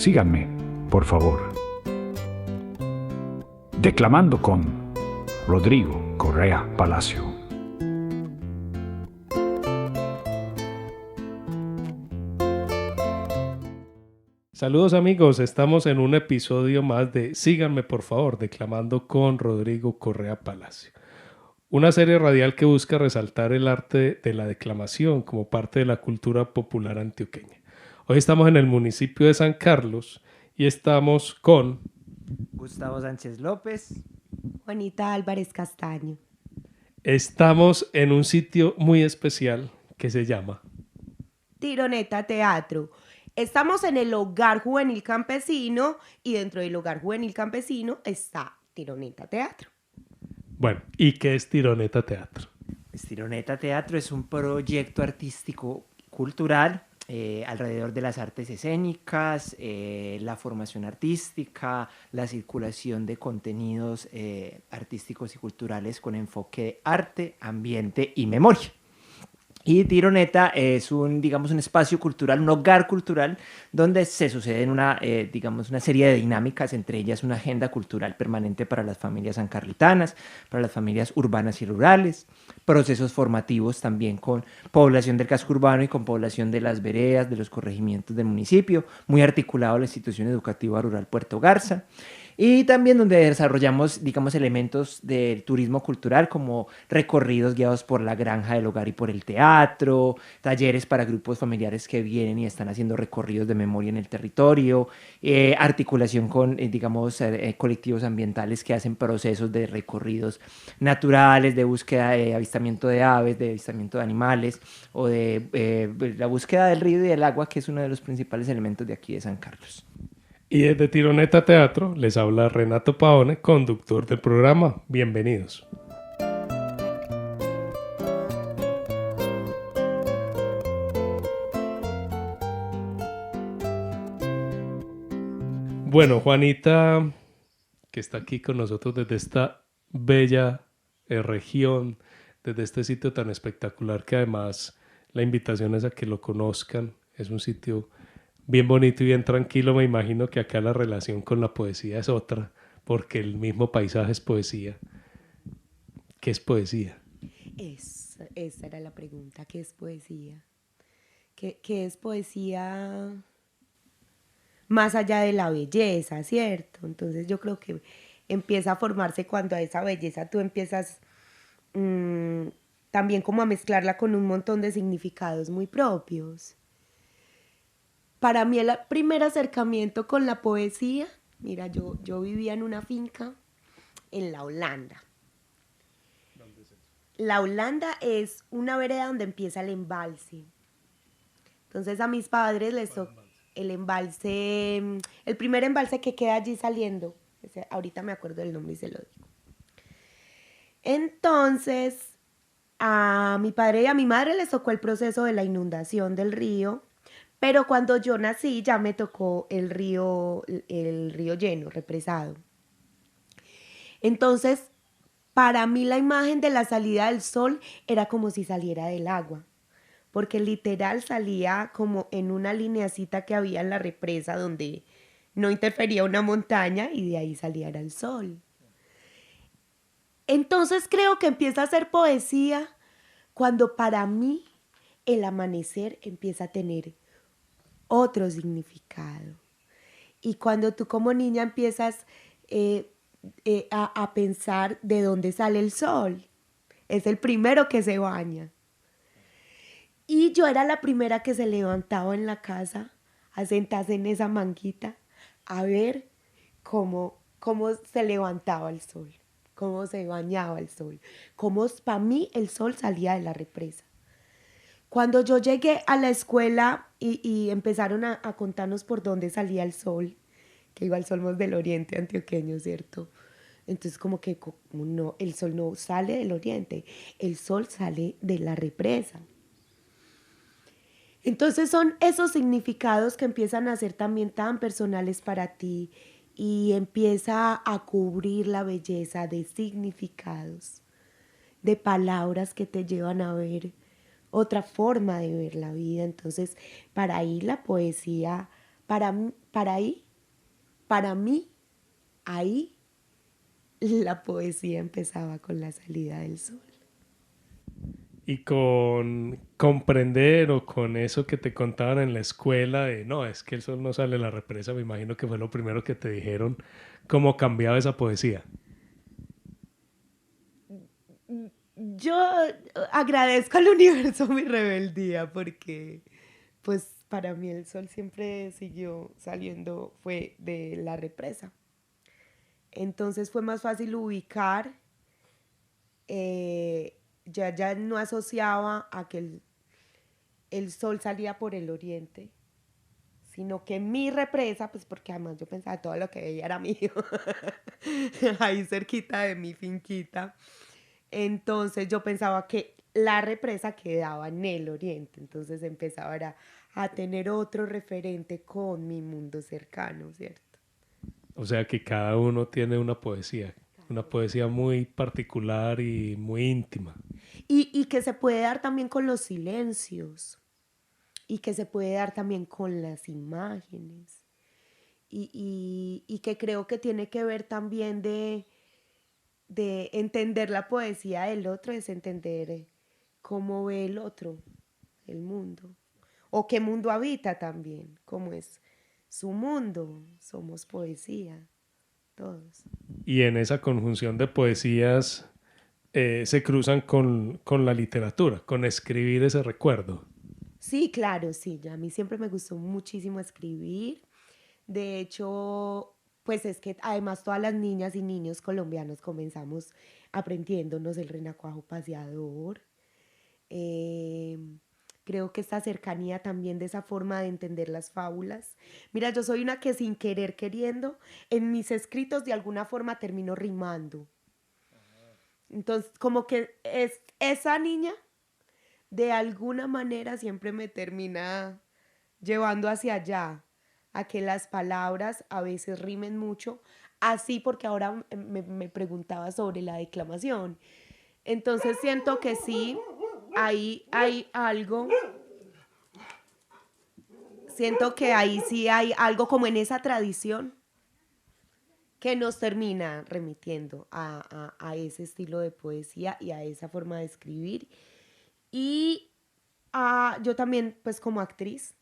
Síganme, por favor. Declamando con Rodrigo Correa Palacio. Saludos amigos, estamos en un episodio más de Síganme por favor, declamando con Rodrigo Correa Palacio. Una serie radial que busca resaltar el arte de la declamación como parte de la cultura popular antioqueña. Hoy estamos en el municipio de San Carlos y estamos con Gustavo Sánchez López. Juanita Álvarez Castaño. Estamos en un sitio muy especial que se llama Tironeta Teatro. Estamos en el Hogar Juvenil Campesino y dentro del Hogar Juvenil Campesino está Tironeta Teatro. Bueno, ¿y qué es Tironeta Teatro? Tironeta Teatro es un proyecto artístico cultural alrededor de las artes escénicas, la formación artística, la circulación de contenidos artísticos y culturales con enfoque de arte, ambiente y memoria. Y Tironeta es un espacio cultural, un hogar cultural donde se suceden una serie de dinámicas, entre ellas una agenda cultural permanente para las familias sancarlitanas, para las familias urbanas y rurales, procesos formativos también con población del casco urbano y con población de las veredas, de los corregimientos del municipio, muy articulado a la institución educativa rural Puerto Garza. Y también donde desarrollamos, elementos del turismo cultural como recorridos guiados por la granja del hogar y por el teatro, talleres para grupos familiares que vienen y están haciendo recorridos de memoria en el territorio, articulación con, colectivos ambientales que hacen procesos de recorridos naturales, de búsqueda de avistamiento de aves, de avistamiento de animales o de la búsqueda del río y del agua, que es uno de los principales elementos de aquí de San Carlos. Y desde Tironeta Teatro les habla Renato Paone, conductor del programa. Bienvenidos. Bueno, Juanita, que está aquí con nosotros desde esta bella región, desde este sitio tan espectacular que además la invitación es a que lo conozcan. Es un sitio bien bonito y bien tranquilo. Me imagino que acá la relación con la poesía es otra, porque el mismo paisaje es poesía. ¿Qué es poesía? Esa era la pregunta. ¿Qué es poesía? ¿Qué es poesía más allá de la belleza, cierto? Entonces yo creo que empieza a formarse cuando a esa belleza tú empiezas también como a mezclarla con un montón de significados muy propios. Para mí el primer acercamiento con la poesía, mira, yo vivía en una finca en La Holanda. ¿Dónde es eso? La Holanda es una vereda donde empieza el embalse. Entonces a mis padres les tocó el embalse, el primer embalse que queda allí saliendo. Ahorita me acuerdo del nombre y se lo digo. Entonces a mi padre y a mi madre les tocó el proceso de la inundación del río. Pero cuando yo nací ya me tocó el río lleno, represado. Entonces, para mí la imagen de la salida del sol era como si saliera del agua, porque literal salía como en una lineacita que había en la represa donde no interfería una montaña y de ahí saliera el sol. Entonces creo que empieza a ser poesía cuando para mí el amanecer empieza a tener otro significado. Y cuando tú como niña empiezas a pensar de dónde sale el sol, es el primero que se baña. Y yo era la primera que se levantaba en la casa a sentarse en esa manguita a ver cómo se levantaba el sol, cómo se bañaba el sol, cómo para mí el sol salía de la represa. Cuando yo llegué a la escuela y empezaron a contarnos por dónde salía el sol, que igual somos del oriente antioqueño, ¿cierto? Entonces como que no, el sol no sale del oriente, el sol sale de la represa. Entonces son esos significados que empiezan a ser también tan personales para ti y empieza a cubrir la belleza de significados, de palabras que te llevan a ver otra forma de ver la vida. Entonces, para ahí la poesía para mí, ahí la poesía empezaba con la salida del sol. Y con comprender o con eso que te contaban en la escuela de, no, es que el sol no sale de la represa, me imagino que fue lo primero que te dijeron, cómo cambiaba esa poesía. Yo agradezco al universo mi rebeldía porque pues para mí el sol siempre siguió saliendo, fue de la represa. Entonces fue más fácil ubicar, ya no asociaba a que el sol salía por el oriente, sino que mi represa, pues porque además yo pensaba todo lo que veía era mío, ahí cerquita de mi finquita. Entonces yo pensaba que la represa quedaba en el oriente, entonces empezaba a tener otro referente con mi mundo cercano, ¿cierto? O sea que cada uno tiene una poesía muy particular y muy íntima. Y que se puede dar también con los silencios, y que se puede dar también con las imágenes, y que creo que tiene que ver también de entender la poesía del otro, es entender cómo ve el otro, el mundo, o qué mundo habita también, cómo es su mundo, somos poesía, todos. Y en esa conjunción de poesías se cruzan con la literatura, con escribir ese recuerdo. Sí, claro, sí, a mí siempre me gustó muchísimo escribir. De hecho, pues es que además todas las niñas y niños colombianos comenzamos aprendiéndonos el renacuajo paseador. Eh, Creo que esta cercanía también de esa forma de entender las fábulas. Mira, yo soy una que sin querer queriendo, en mis escritos de alguna forma termino rimando. Entonces, como que es esa niña de alguna manera siempre me termina llevando hacia allá, a que las palabras a veces rimen mucho, así porque ahora me preguntaba sobre la declamación. Entonces siento que sí, ahí hay algo, siento que ahí sí hay algo como en esa tradición que nos termina remitiendo a ese estilo de poesía y a esa forma de escribir. Y yo también, pues como actriz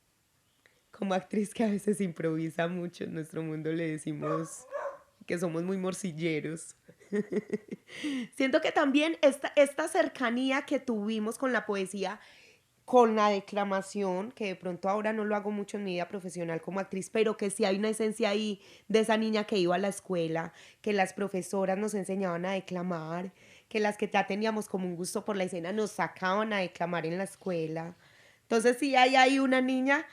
que a veces improvisa mucho, en nuestro mundo le decimos que somos muy morcilleros. Siento que también esta cercanía que tuvimos con la poesía, con la declamación, que de pronto ahora no lo hago mucho en mi vida profesional como actriz, pero que sí hay una esencia ahí de esa niña que iba a la escuela, que las profesoras nos enseñaban a declamar, que las que ya teníamos como un gusto por la escena nos sacaban a declamar en la escuela. Entonces sí hay ahí una niña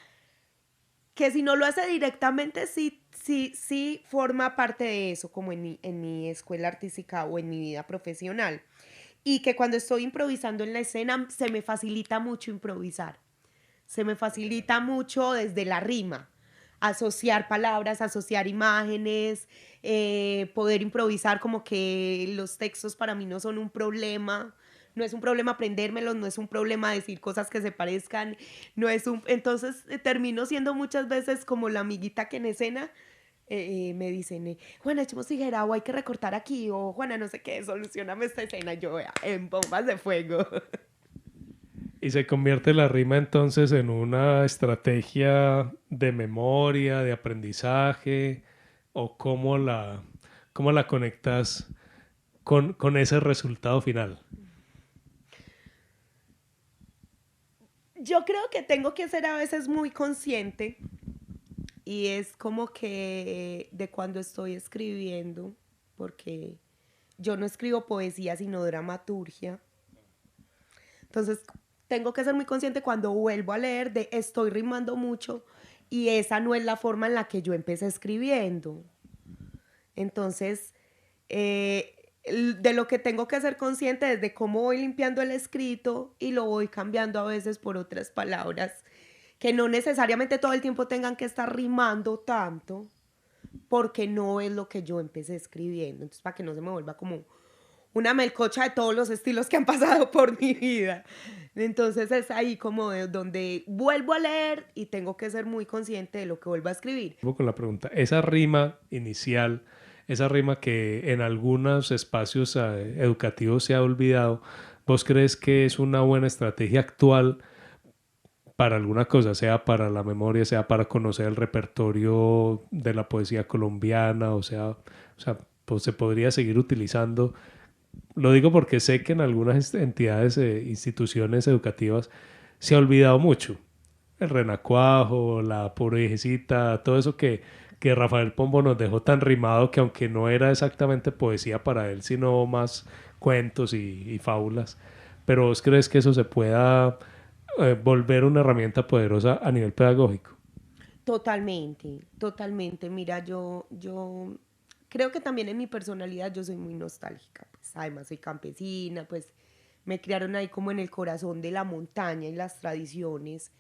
que si no lo hace directamente, sí forma parte de eso, como en mi escuela artística o en mi vida profesional. Y que cuando estoy improvisando en la escena, se me facilita mucho improvisar. Se me facilita mucho desde la rima. Asociar palabras, asociar imágenes, poder improvisar como que los textos para mí no son un problema. No es un problema aprendérmelos, no es un problema decir cosas que se parezcan, no es un... Entonces termino siendo muchas veces como la amiguita que en escena me dicen, Juana, echemos tijera o hay que recortar aquí, o Juana, no sé qué, solucioname esta escena. Yo, vea, en bombas de fuego. Y se convierte la rima entonces en una estrategia de memoria, de aprendizaje, o cómo la conectas con ese resultado final. Yo creo que tengo que ser a veces muy consciente y es como que de cuando estoy escribiendo, porque yo no escribo poesía sino dramaturgia. Entonces tengo que ser muy consciente cuando vuelvo a leer de estoy rimando mucho y esa no es la forma en la que yo empecé escribiendo. Entonces, de lo que tengo que ser consciente es de cómo voy limpiando el escrito y lo voy cambiando a veces por otras palabras que no necesariamente todo el tiempo tengan que estar rimando tanto porque no es lo que yo empecé escribiendo. Entonces, para que no se me vuelva como una melcocha de todos los estilos que han pasado por mi vida. Entonces es ahí como donde vuelvo a leer y tengo que ser muy consciente de lo que vuelvo a escribir. Vuelvo con la pregunta, esa rima inicial, esa rima que en algunos espacios educativos se ha olvidado, ¿vos crees que es una buena estrategia actual para alguna cosa, sea para la memoria, sea para conocer el repertorio de la poesía colombiana, o sea, pues se podría seguir utilizando? Lo digo porque sé que en algunas entidades, instituciones educativas, se ha olvidado mucho. El renacuajo, la pobre viejecita, todo eso que Rafael Pombo nos dejó tan rimado que aunque no era exactamente poesía para él, sino más cuentos y fábulas. Pero ¿vos crees que eso se pueda volver una herramienta poderosa a nivel pedagógico? Totalmente, totalmente. Mira, yo creo que también en mi personalidad yo soy muy nostálgica. Pues, además soy campesina, pues me criaron ahí como en el corazón de la montaña y las tradiciones.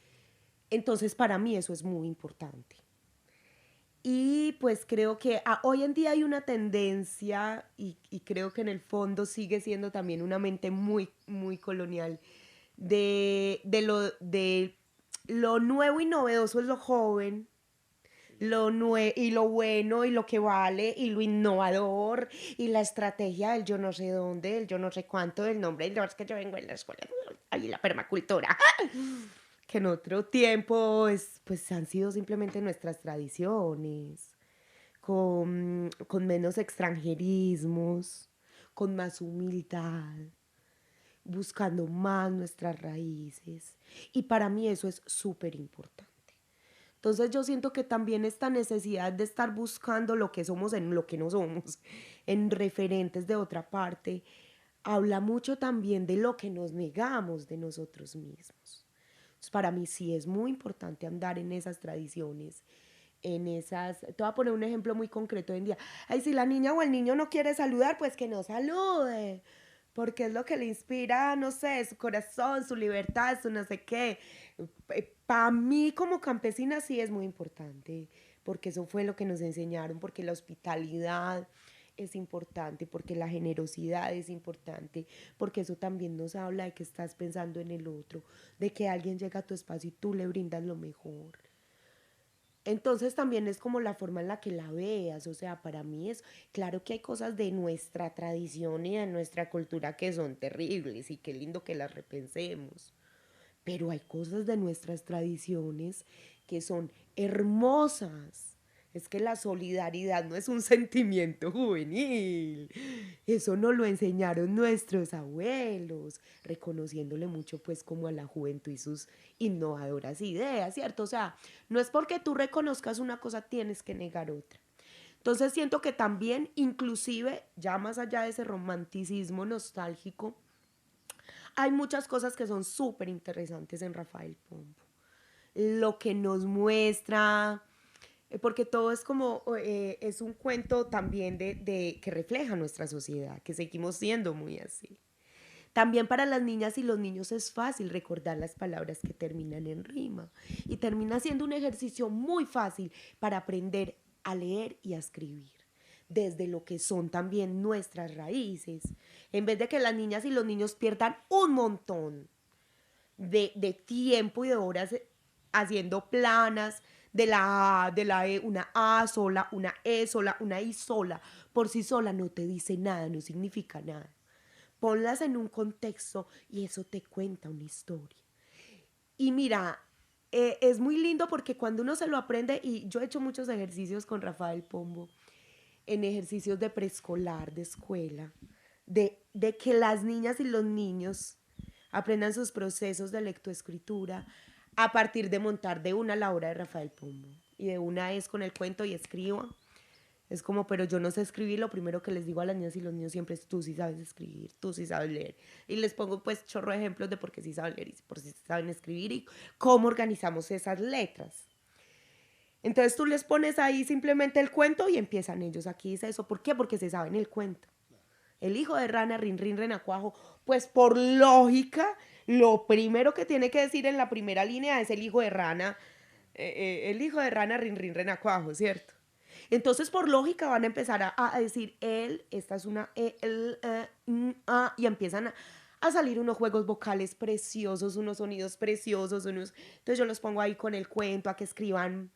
Entonces para mí eso es muy importante. Y pues creo que hoy en día hay una tendencia y creo que en el fondo sigue siendo también una mente muy, muy colonial de lo nuevo y novedoso es lo joven, y lo bueno y lo que vale y lo innovador y la estrategia del yo no sé dónde, del yo no sé cuánto, del nombre, no, es que yo vengo en la escuela, ahí la permacultura, que en otro tiempo pues han sido simplemente nuestras tradiciones, con menos extranjerismos, con más humildad, buscando más nuestras raíces. Y para mí eso es súper importante. Entonces yo siento que también esta necesidad de estar buscando lo que somos en lo que no somos, en referentes de otra parte, habla mucho también de lo que nos negamos de nosotros mismos. Entonces para mí sí es muy importante andar en esas tradiciones, en esas... Te voy a poner un ejemplo muy concreto hoy en día. Ay, si la niña o el niño no quiere saludar, pues que no salude, porque es lo que le inspira, no sé, su corazón, su libertad, su no sé qué. Para mí como campesina sí es muy importante, porque eso fue lo que nos enseñaron, porque la hospitalidad es importante, porque la generosidad es importante, porque eso también nos habla de que estás pensando en el otro, de que alguien llega a tu espacio y tú le brindas lo mejor. Entonces también es como la forma en la que la veas, o sea, para mí es claro que hay cosas de nuestra tradición y de nuestra cultura que son terribles y qué lindo que las repensemos, pero hay cosas de nuestras tradiciones que son hermosas. Es que la solidaridad no es un sentimiento juvenil. Eso nos lo enseñaron nuestros abuelos, reconociéndole mucho pues como a la juventud y sus innovadoras ideas, ¿cierto? O sea, no es porque tú reconozcas una cosa tienes que negar otra. Entonces siento que también, inclusive, ya más allá de ese romanticismo nostálgico, hay muchas cosas que son súper interesantes en Rafael Pombo. Lo que nos muestra, porque todo es como, es un cuento también que refleja nuestra sociedad, que seguimos siendo muy así. También para las niñas y los niños es fácil recordar las palabras que terminan en rima y termina siendo un ejercicio muy fácil para aprender a leer y a escribir desde lo que son también nuestras raíces, en vez de que las niñas y los niños pierdan un montón de tiempo y de horas haciendo planas de la A, de la E, una A sola, una E sola, una I sola, por sí sola no te dice nada, no significa nada. Ponlas en un contexto y eso te cuenta una historia. Y mira, es muy lindo porque cuando uno se lo aprende, y yo he hecho muchos ejercicios con Rafael Pombo, en ejercicios de preescolar, de escuela, de que las niñas y los niños aprendan sus procesos de lectoescritura a partir de montar de una la obra de Rafael Pombo. Y de una es con el cuento y escribo. Es como, pero yo no sé escribir, lo primero que les digo a las niñas y los niños siempre es, tú sí sabes escribir, tú sí sabes leer. Y les pongo pues chorro de ejemplos de por qué sí saben leer y por qué sí saben escribir y cómo organizamos esas letras. Entonces tú les pones ahí simplemente el cuento y empiezan ellos. Aquí dice eso. ¿Por qué? Porque se saben el cuento. El hijo de rana, rin, rin, renacuajo. Pues por lógica, lo primero que tiene que decir en la primera línea es el hijo de rana, rin, rin, renacuajo, ¿cierto? Entonces, por lógica, van a empezar a decir él, esta es una y empiezan a salir unos juegos vocales preciosos, unos sonidos preciosos, entonces yo los pongo ahí con el cuento, a que escriban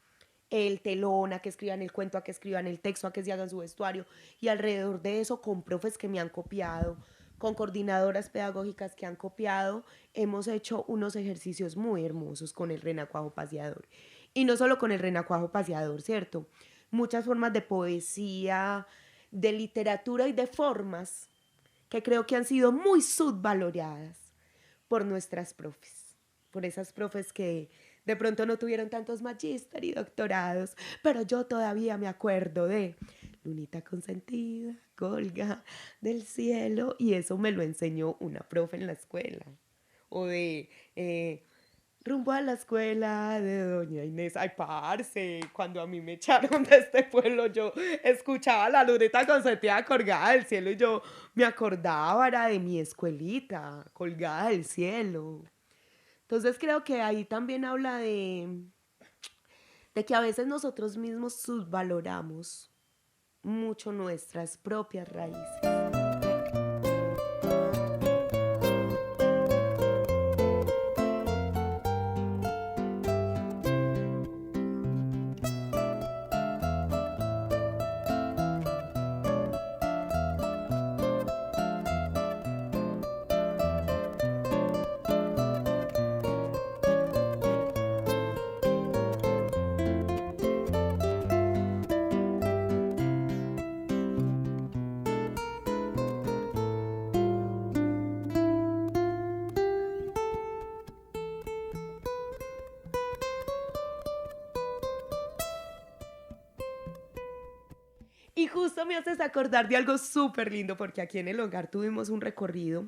el telón, a que escriban el cuento, a que escriban el texto, a que se hagan su vestuario, y alrededor de eso, con profes que me han copiado, con coordinadoras pedagógicas que han copiado, hemos hecho unos ejercicios muy hermosos con el renacuajo paseador. Y no solo con el renacuajo paseador, ¿cierto? Muchas formas de poesía, de literatura y de formas que creo que han sido muy subvaloradas por nuestras profes, por esas profes que de pronto no tuvieron tantos magíster y doctorados, pero yo todavía me acuerdo de Lunita consentida, colga del cielo, y eso me lo enseñó una profe en la escuela. O de rumbo a la escuela de doña Inés. Ay, parce, cuando a mí me echaron de este pueblo, yo escuchaba la Lunita consentida colgada del cielo y yo me acordaba era de mi escuelita colgada del cielo. Entonces creo que ahí también habla de que a veces nosotros mismos subvaloramos mucho nuestras propias raíces. Y justo me haces acordar de algo súper lindo, porque aquí en el hogar tuvimos un recorrido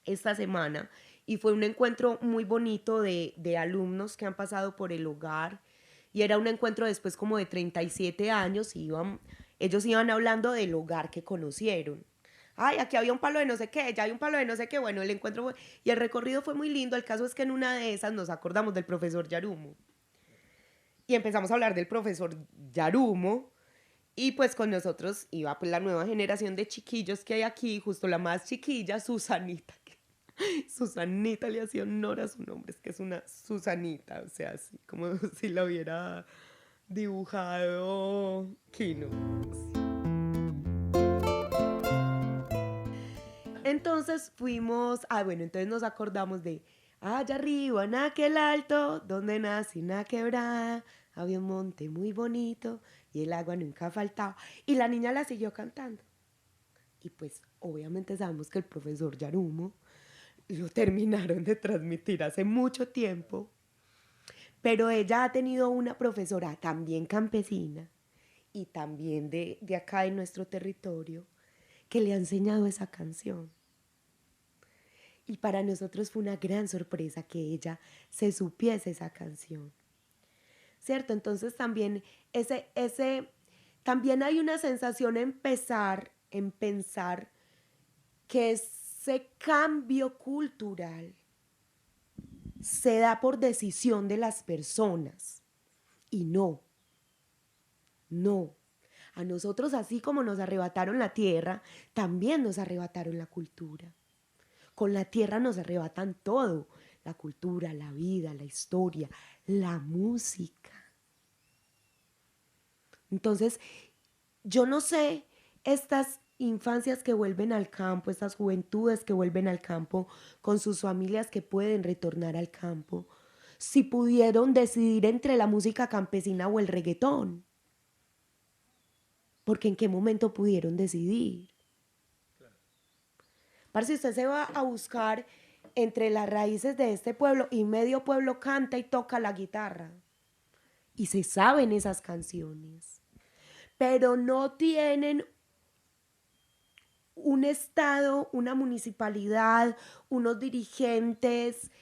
esta semana y fue un encuentro muy bonito de alumnos que han pasado por el hogar, y era un encuentro después como de 37 años y ellos iban hablando del hogar que conocieron. Ay, aquí había un palo de no sé qué, ya hay un palo de no sé qué. Bueno, el encuentro fue, y el recorrido fue muy lindo. El caso es que en una de esas nos acordamos del profesor Yarumo y empezamos a hablar del profesor Yarumo. Y pues con nosotros iba pues la nueva generación de chiquillos que hay aquí, justo la más chiquilla, Susanita. Susanita le hacía honor a su nombre, es que es una Susanita, o sea, así como si la hubiera dibujado Kino. Entonces entonces nos acordamos de allá arriba en aquel alto, donde nací una quebrada, había un monte muy bonito y el agua nunca faltaba. Y la niña la siguió cantando. Y pues obviamente sabemos que el profesor Yarumo lo terminaron de transmitir hace mucho tiempo, pero ella ha tenido una profesora también campesina y también de acá de nuestro territorio que le ha enseñado esa canción. Y para nosotros fue una gran sorpresa que ella se supiese esa canción. ¿Cierto? Entonces también también hay una sensación en pensar que ese cambio cultural se da por decisión de las personas. Y no. A nosotros, así como nos arrebataron la tierra, también nos arrebataron la cultura. Con la tierra nos arrebatan todo: la cultura, la vida, la historia, la música. Entonces, yo no sé, estas infancias que vuelven al campo, estas juventudes que vuelven al campo con sus familias que pueden retornar al campo, si pudieron decidir entre la música campesina o el reggaetón. Porque ¿en qué momento pudieron decidir? Si usted se va a buscar entre las raíces de este pueblo, y medio pueblo canta y toca la guitarra, y se saben esas canciones, pero no tienen un estado, una municipalidad, unos dirigentes,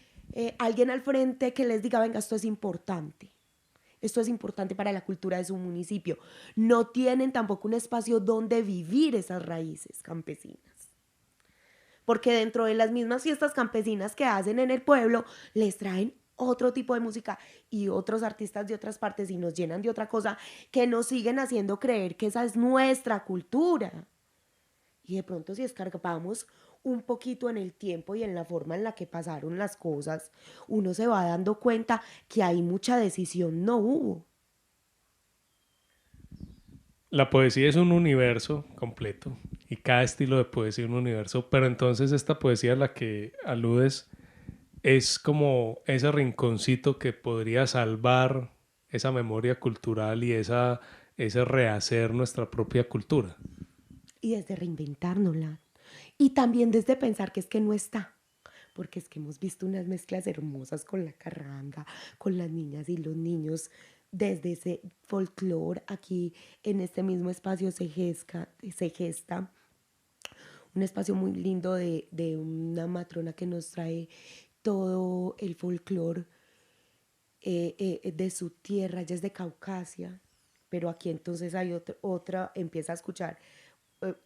alguien al frente que les diga: venga, esto es importante para la cultura de su municipio. No tienen tampoco un espacio donde vivir esas raíces campesinas. Porque dentro de las mismas fiestas campesinas que hacen en el pueblo, les traen otro tipo de música y otros artistas de otras partes y nos llenan de otra cosa que nos siguen haciendo creer que esa es nuestra cultura. Y de pronto si escarbamos un poquito en el tiempo y en la forma en la que pasaron las cosas, uno se va dando cuenta que hay mucha decisión no hubo. La poesía es un universo completo y cada estilo de poesía es un universo, pero entonces esta poesía a la que aludes es como ese rinconcito que podría salvar esa memoria cultural y ese rehacer nuestra propia cultura. Y desde reinventárnosla. Y también desde pensar que es que no está. Porque es que hemos visto unas mezclas hermosas con la carranga, con las niñas y los niños, desde ese folclore. Aquí en este mismo espacio se gesta un espacio muy lindo de una matrona que nos trae todo el folclore de su tierra. Ella es de Caucasia, pero aquí entonces hay otra, empieza a escuchar.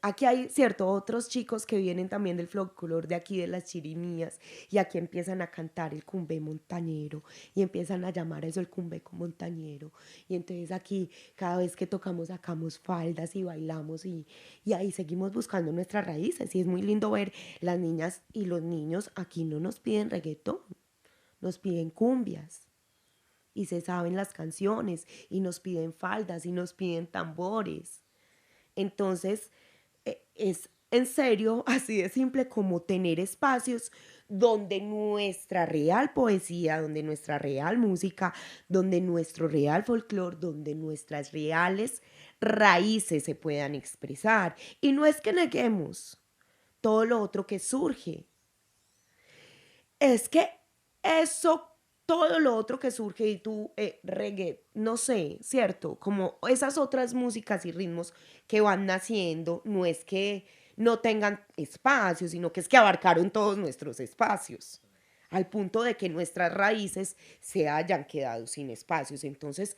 Aquí hay, cierto, otros chicos que vienen también del folclore de aquí, de las chirimías, y aquí empiezan a cantar el cumbé montañero, y empiezan a llamar eso el cumbeco montañero, y entonces aquí, cada vez que tocamos, sacamos faldas y bailamos, y ahí seguimos buscando nuestras raíces, y es muy lindo ver las niñas y los niños, aquí no nos piden reggaetón, nos piden cumbias, y se saben las canciones, y nos piden faldas, y nos piden tambores. Entonces, es en serio así de simple como tener espacios donde nuestra real poesía, donde nuestra real música, donde nuestro real folclore, donde nuestras reales raíces se puedan expresar. Y no es que neguemos todo lo otro que surge, es que eso, todo lo otro que surge y tú, reggae, no sé, ¿cierto? Como esas otras músicas y ritmos que van naciendo, no es que no tengan espacio, sino que es que abarcaron todos nuestros espacios, al punto de que nuestras raíces se hayan quedado sin espacios. Entonces,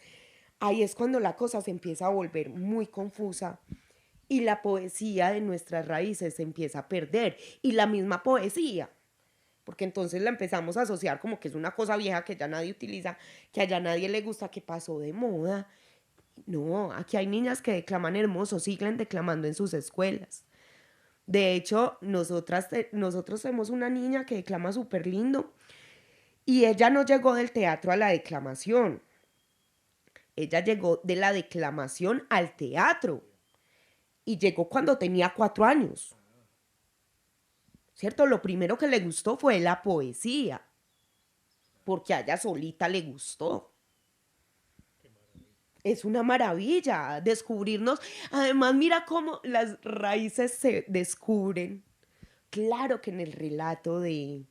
ahí es cuando la cosa se empieza a volver muy confusa y la poesía de nuestras raíces se empieza a perder, y la misma poesía, porque entonces la empezamos a asociar como que es una cosa vieja que ya nadie utiliza, que a ya nadie le gusta, que pasó de moda. No, aquí hay niñas que declaman hermoso, siguen declamando en sus escuelas. De hecho, nosotros tenemos una niña que declama súper lindo, y ella no llegó del teatro a la declamación, ella llegó de la declamación al teatro, y llegó cuando tenía 4 años. ¿Cierto? Lo primero que le gustó fue la poesía, porque a ella solita le gustó. Es una maravilla descubrirnos. Además, mira cómo las raíces se descubren. Claro que en el relato de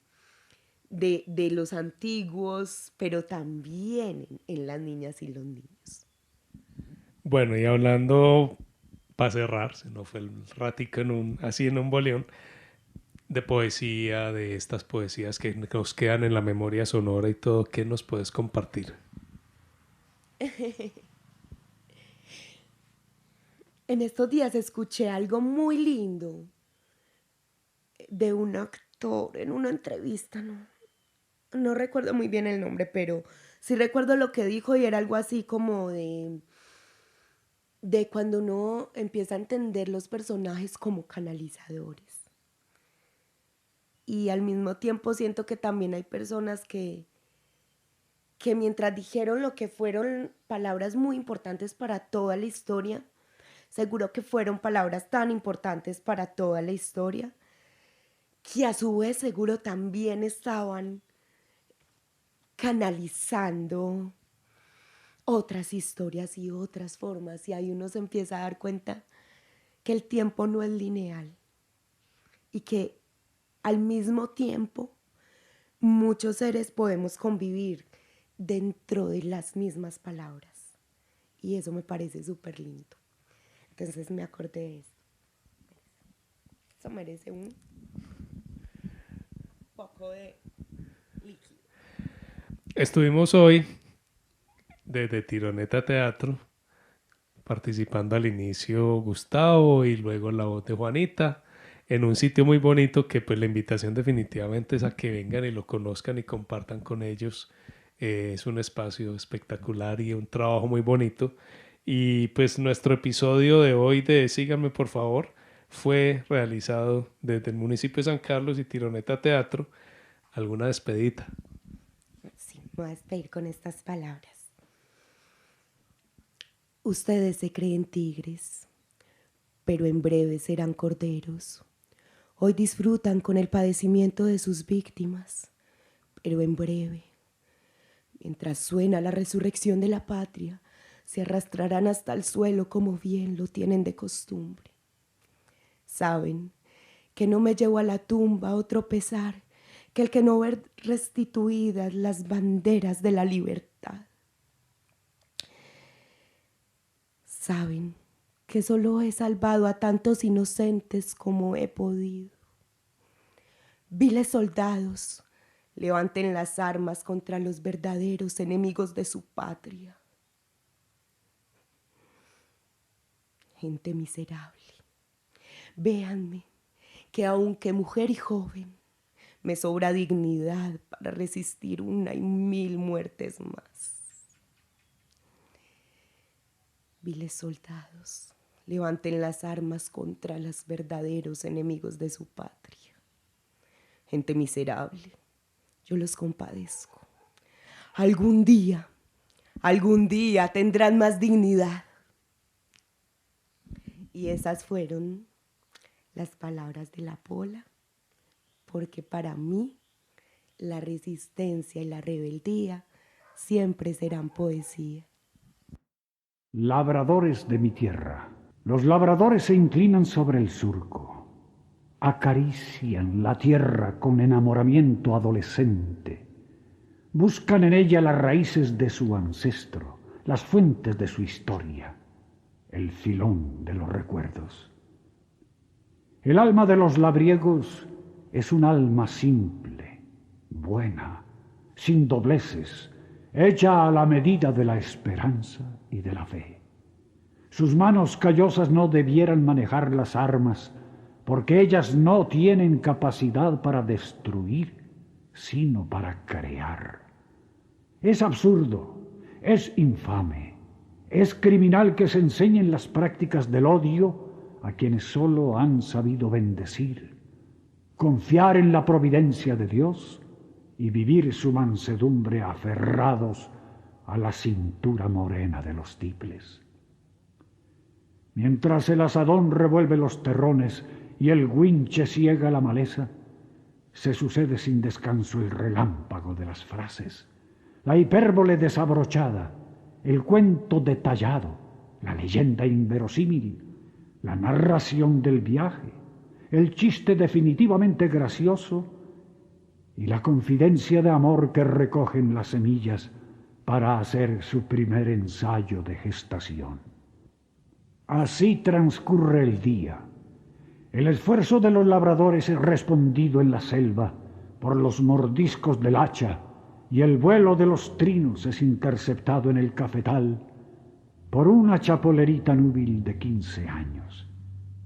los antiguos, pero también en las niñas y los niños. Bueno, y hablando, para cerrar, se nos fue el ratico así en un boleón, de poesía, de estas poesías que nos quedan en la memoria sonora y todo, ¿qué nos puedes compartir? En estos días escuché algo muy lindo de un actor en una entrevista, no recuerdo muy bien el nombre, pero sí recuerdo lo que dijo, y era algo así como de cuando uno empieza a entender los personajes como canalizadores. Y al mismo tiempo siento que también hay personas que mientras dijeron lo que fueron palabras muy importantes para toda la historia, seguro que fueron palabras tan importantes para toda la historia, que a su vez seguro también estaban canalizando otras historias y otras formas, y ahí uno se empieza a dar cuenta que el tiempo no es lineal y que al mismo tiempo muchos seres podemos convivir dentro de las mismas palabras, y eso me parece súper lindo. Entonces me acordé de eso. Eso merece un poco de líquido. Estuvimos hoy desde Tironeta Teatro, participando al inicio Gustavo y luego la voz de Juanita, en un sitio muy bonito que pues la invitación definitivamente es a que vengan y lo conozcan y compartan con ellos Es un espacio espectacular y un trabajo muy bonito. Y pues nuestro episodio de hoy de Síganme por favor fue realizado desde el municipio de San Carlos y Tironeta Teatro. ¿Alguna despedida? Sí, me voy a despedir con estas palabras. Ustedes se creen tigres, pero en breve serán corderos. Hoy disfrutan con el padecimiento de sus víctimas, pero en breve, mientras suena la resurrección de la patria, se arrastrarán hasta el suelo como bien lo tienen de costumbre. Saben que no me llevo a la tumba otro pesar que el que no ver restituidas las banderas de la libertad. Saben que solo he salvado a tantos inocentes como he podido. Viles soldados, levanten las armas contra los verdaderos enemigos de su patria. Gente miserable, véanme que aunque mujer y joven, me sobra dignidad para resistir una y mil muertes más. Viles soldados, levanten las armas contra los verdaderos enemigos de su patria. Gente miserable, yo los compadezco. Algún día tendrán más dignidad. Y esas fueron las palabras de la Pola, porque para mí la resistencia y la rebeldía siempre serán poesía. Labradores de mi tierra. Los labradores se inclinan sobre el surco, acarician la tierra con enamoramiento adolescente, buscan en ella las raíces de su ancestro, las fuentes de su historia, el filón de los recuerdos. El alma de los labriegos es un alma simple, buena, sin dobleces, hecha a la medida de la esperanza y de la fe. Sus manos callosas no debieran manejar las armas, porque ellas no tienen capacidad para destruir, sino para crear. Es absurdo, es infame, es criminal que se enseñen las prácticas del odio a quienes solo han sabido bendecir, confiar en la providencia de Dios y vivir su mansedumbre aferrados a la cintura morena de los tiples. Mientras el asadón revuelve los terrones y el guinche ciega la maleza, se sucede sin descanso el relámpago de las frases, la hipérbole desabrochada, el cuento detallado, la leyenda inverosímil, la narración del viaje, el chiste definitivamente gracioso y la confidencia de amor que recogen las semillas para hacer su primer ensayo de gestación. Así transcurre el día. El esfuerzo de los labradores es respondido en la selva por los mordiscos del hacha y el vuelo de los trinos es interceptado en el cafetal por una chapolerita núbil de 15 años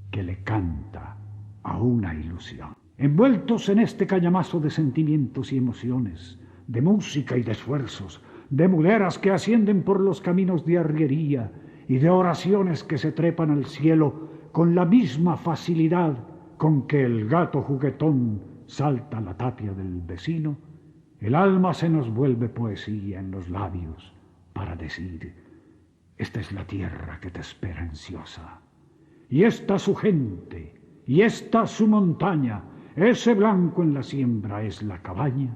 que le canta a una ilusión. Envueltos en este cañamazo de sentimientos y emociones, de música y de esfuerzos, de muleras que ascienden por los caminos de arriería y de oraciones que se trepan al cielo con la misma facilidad con que el gato juguetón salta la tapia del vecino, el alma se nos vuelve poesía en los labios para decir: esta es la tierra que te espera ansiosa, y esta su gente, y esta su montaña, ese blanco en la siembra es la cabaña,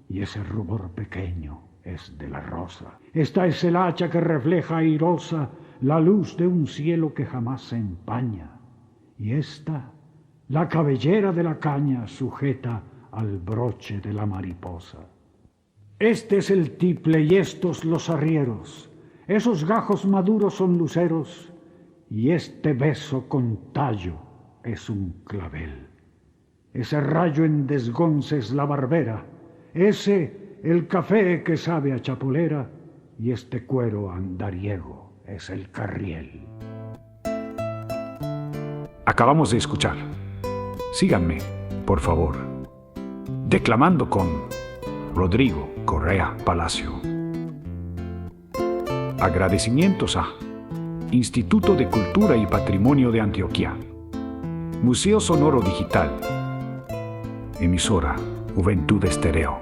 y ese rubor pequeño es de la rosa. Esta es el hacha que refleja airosa la luz de un cielo que jamás se empaña, y esta, la cabellera de la caña sujeta al broche de la mariposa. Este es el tiple y estos los arrieros, esos gajos maduros son luceros, y este beso con tallo es un clavel. Ese rayo en desgonce es la barbera, ese el café que sabe a chapolera, y este cuero andariego es el carriel. Acabamos de escuchar. Síganme, por favor. Declamando con Rodrigo Correa Palacio. Agradecimientos a Instituto de Cultura y Patrimonio de Antioquia, Museo Sonoro Digital, emisora Juventud Estéreo.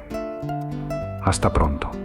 Hasta pronto.